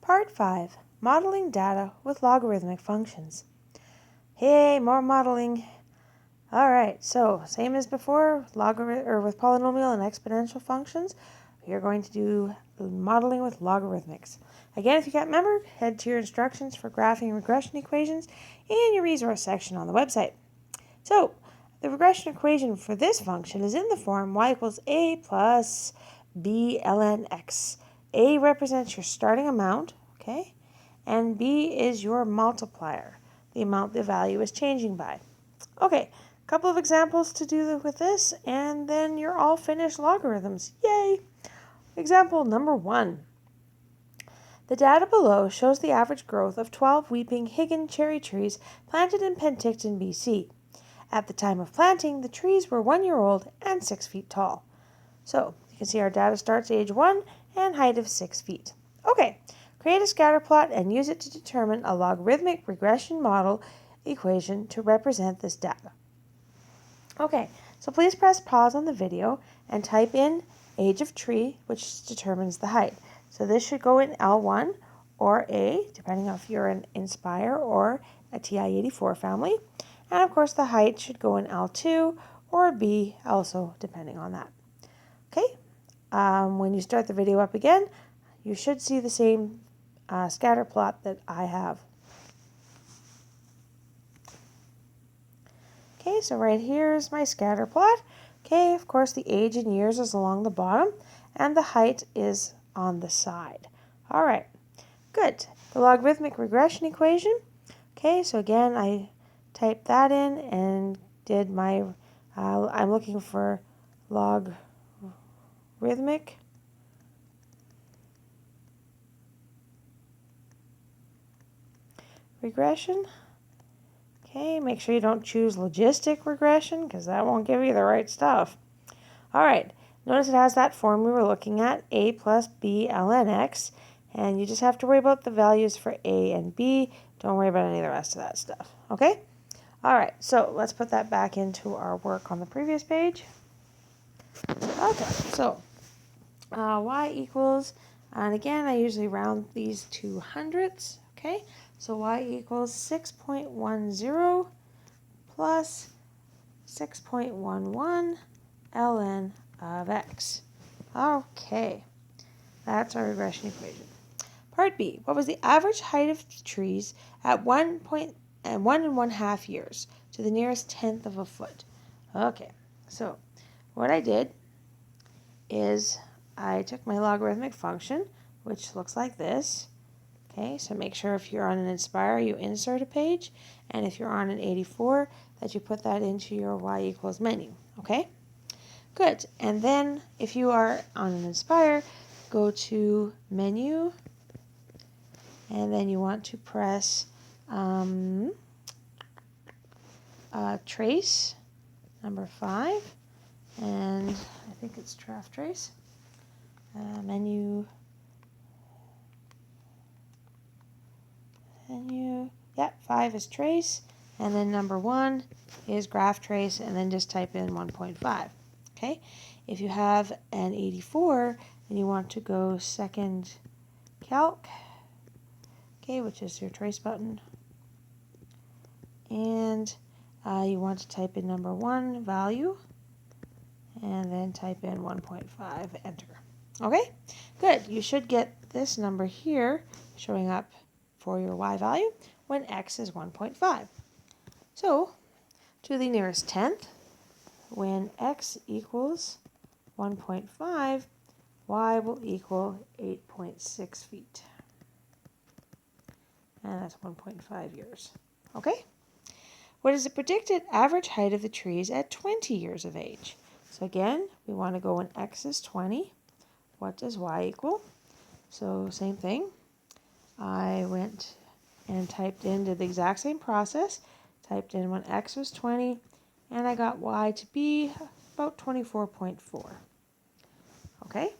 Part 5, Modeling Data with Logarithmic Functions. Hey, more modeling. Alright, so same as before, with polynomial and exponential functions, we are going to do modeling with logarithmics. Again, if you can't remember, head to your instructions for graphing regression equations in your resource section on the website. So, the regression equation for this function is in the form y equals a plus b ln x. A represents your starting amount, okay? And b is your multiplier, the amount the value is changing by. Okay, a couple of examples to do with this, and then you're all finished logarithms. Yay! Example number 1. The data below shows the average growth of 12 weeping Higgin cherry trees planted in Penticton, BC. At the time of planting, the trees were 1 year old and 6 feet tall. So, you can see our data starts age 1 and height of 6 feet. Okay, create a scatter plot and use it to determine a logarithmic regression model equation to represent this data. Okay, so please press pause on the video and type in age of tree, which determines the height. So this should go in L1 or A, depending on if you're an Inspire or a TI-84 family. And of course the height should go in L2 or B, also depending on that. Okay, when you start the video up again, you should see the same scatter plot that I have. Okay, so right here is my scatter plot. Okay, of course the age in years is along the bottom and the height is on the side. All right, good. The logarithmic regression equation. Okay, so again, I typed that in and did my, I'm looking for logarithmic regression. Okay, make sure you don't choose logistic regression because that won't give you the right stuff. All right, notice it has that form we were looking at, a plus b ln x, and you just have to worry about the values for a and b. Don't worry about any of the rest of that stuff, okay? All right, so let's put that back into our work on the previous page. Okay, so y equals, and again, I usually round these to hundredths, okay? So y equals 6.10 plus 6.11 ln of x. Okay, that's our regression equation. Part B, what was the average height of trees at 1.5 years to the nearest tenth of a foot? Okay, so what I did is I took my logarithmic function, which looks like this. Okay, so make sure if you're on an Inspire, you insert a page, and if you're on an 84, that you put that into your y equals menu, okay? Good, and then if you are on an Inspire, go to Menu, and then you want to press Trace, number 5, and I think it's Draft Trace, Menu, yeah, 5 is trace, and then number 1 is graph trace, and then just type in 1.5. Okay, if you have an 84 and you want to go second calc, okay, which is your trace button, and you want to type in number 1 value, and then type in 1.5, enter. Okay, good. You should get this number here showing up for your y value when x is 1.5. So, to the nearest tenth, when x equals 1.5, y will equal 8.6 feet. And that's 1.5 years. Okay? What is the predicted average height of the trees at 20 years of age? So again, we want to go when x is 20. What does y equal? So same thing. I went and typed in, did the exact same process, typed in when x was 20, and I got y to be about 24.4. Okay?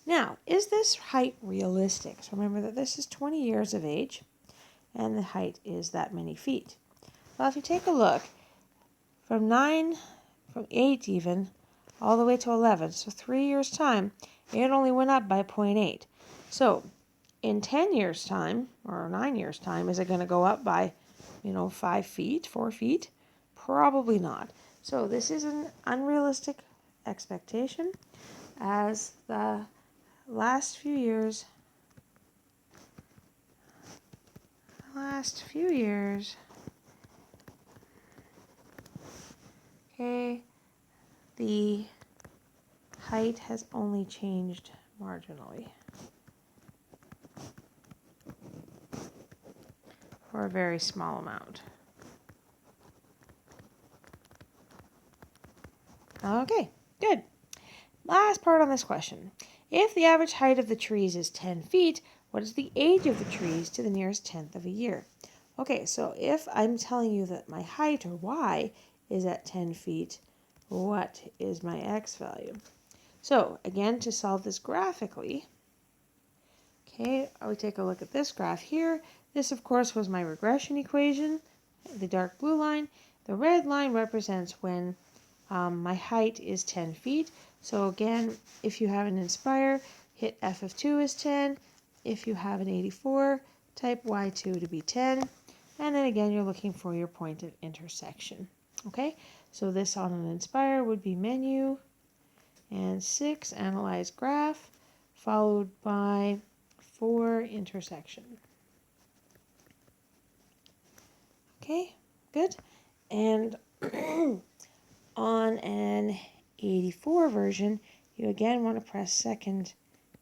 Now, is this height realistic? So remember that this is 20 years of age, and the height is that many feet. Well, if you take a look, from 8 even, all the way to 11. So 3 years' time, it only went up by 0.8. So in 10 years' time, or 9 years' time, is it going to go up by, 5 feet, 4 feet? Probably not. So this is an unrealistic expectation, as the last few years, okay, the height has only changed marginally, for a very small amount. Okay, good. Last part on this question. If the average height of the trees is 10 feet, what is the age of the trees to the nearest tenth of a year? Okay, so if I'm telling you that my height, or y, is at 10 feet, what is my x value? So again, to solve this graphically, okay, I would take a look at this graph here. This, of course, was my regression equation, the dark blue line. The red line represents when my height is 10 feet. So again, if you have an Inspire, hit F of 2 is 10. If you have an 84, type Y2 to be 10. And then again, you're looking for your point of intersection. Okay, so this on an Inspire would be menu and 6, analyze graph, followed by 4, intersection. Okay, good. And on an 84 version, you again want to press second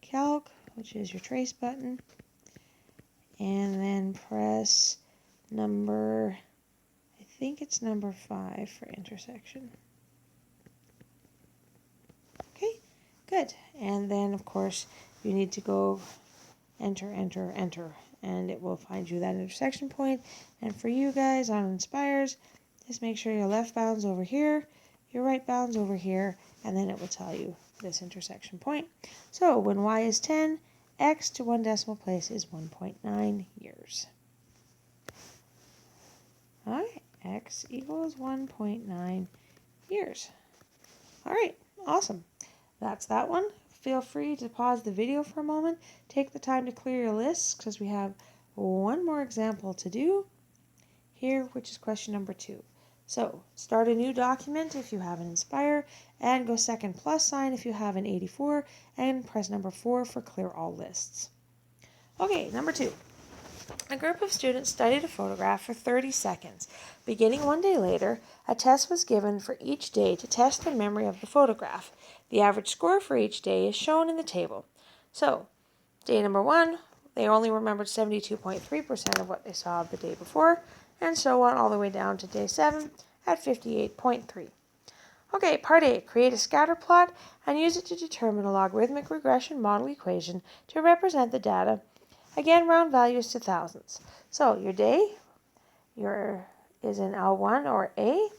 calc, which is your trace button, and then press number, I think it's number 5 for intersection. Okay, good. And then, of course, you need to go enter, enter, enter, and it will find you that intersection point. And for you guys on Inspires, just make sure your left bound's over here, your right bound's over here, and then it will tell you this intersection point. So when y is 10, x to 1 decimal place is 1.9 years. All right, x equals 1.9 years. All right, awesome. That's that one. Feel free to pause the video for a moment. Take the time to clear your lists, because we have one more example to do here, which is question number 2. So start a new document if you have an Inspire, and go second plus sign if you have an 84, and press number 4 for clear all lists. Okay, number 2. A group of students studied a photograph for 30 seconds. Beginning one day later, a test was given for each day to test their memory of the photograph. The average score for each day is shown in the table. So, day number 1, they only remembered 72.3% of what they saw the day before, and so on all the way down to day 7 at 58.3. Okay, part A, create a scatter plot and use it to determine a logarithmic regression model equation to represent the data. Again, round values to thousands. So your day is in L1 or A,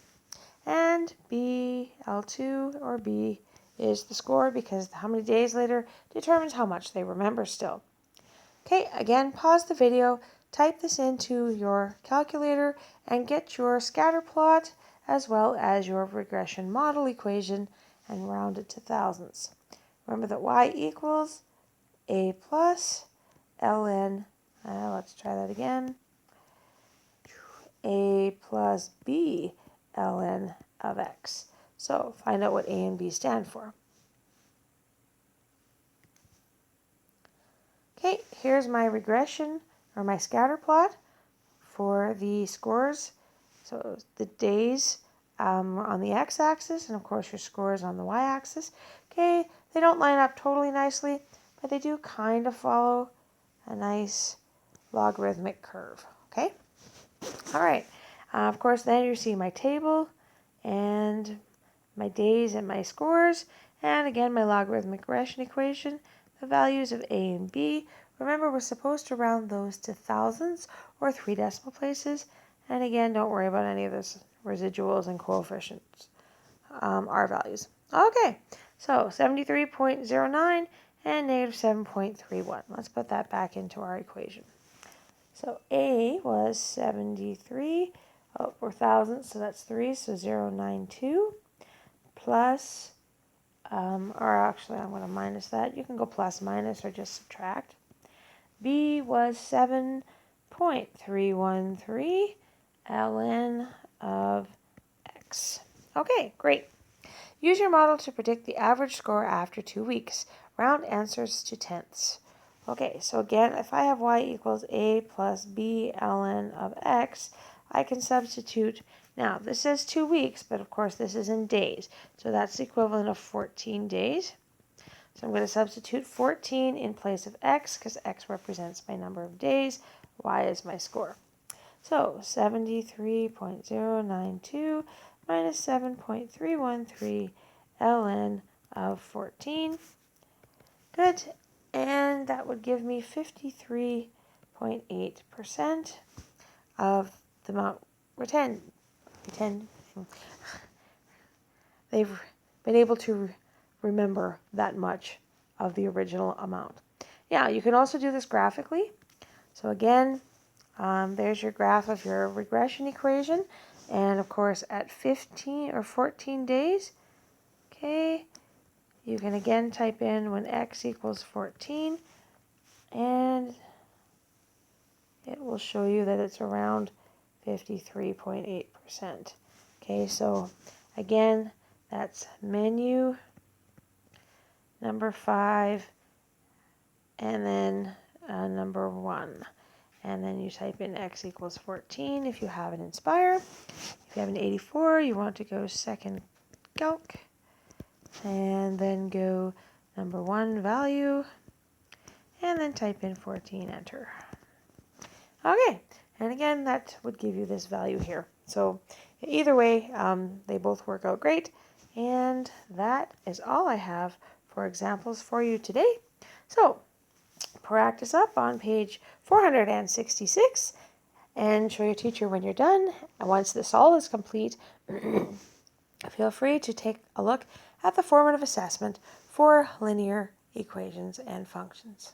and B, L2 or B is the score, because how many days later determines how much they remember still. Okay, again, pause the video, type this into your calculator, and get your scatter plot as well as your regression model equation and round it to thousands. Remember that y equals A plus ln, let's try that again, A plus B ln of x. So find out what A and B stand for. Okay, here's my regression, or my scatter plot for the scores. So the days on the x-axis, and of course your scores on the y-axis. Okay, they don't line up totally nicely, but they do kind of follow a nice logarithmic curve. Okay, all right. Of course, then you see my table and my days and my scores, and again my logarithmic regression equation, the values of A and B. Remember, we're supposed to round those to thousands or 3 decimal places, and again, don't worry about any of this residuals and coefficients, R values. Okay, so 73.09 and negative 7.31. Let's put that back into our equation. So A was 73, or thousandths, so that's 3, so 0.92 plus or actually I'm going to minus that. You can go plus, minus, or just subtract. B was 7.313 ln of x. Okay, great. Use your model to predict the average score after 2 weeks. Round answers to tenths. Okay, so again, if I have y equals a plus b ln of x, I can substitute. Now, this says 2 weeks, but of course this is in days. So that's the equivalent of 14 days. So I'm going to substitute 14 in place of x, because x represents my number of days. Y is my score. So 73.092 minus 7.313 ln of 14. Good. And that would give me 53.8% of the amount retained. They've been able to remember that much of the original amount. Yeah, you can also do this graphically. So again, there's your graph of your regression equation. And of course, at 15 or 14 days, okay, you can again type in when x equals 14, and it will show you that it's around 53.8%. Okay, so again, that's menu number 5, and then number 1. And then you type in x equals 14 if you have an Inspire. If you have an 84, you want to go second calc. And then go number 1 value. And then type in 14, enter. Okay, and again, that would give you this value here. So either way, they both work out great. And that is all I have for examples for you today. So practice up on page 466 and show your teacher when you're done. And once this all is complete, feel free to take a look at the formative assessment for linear equations and functions.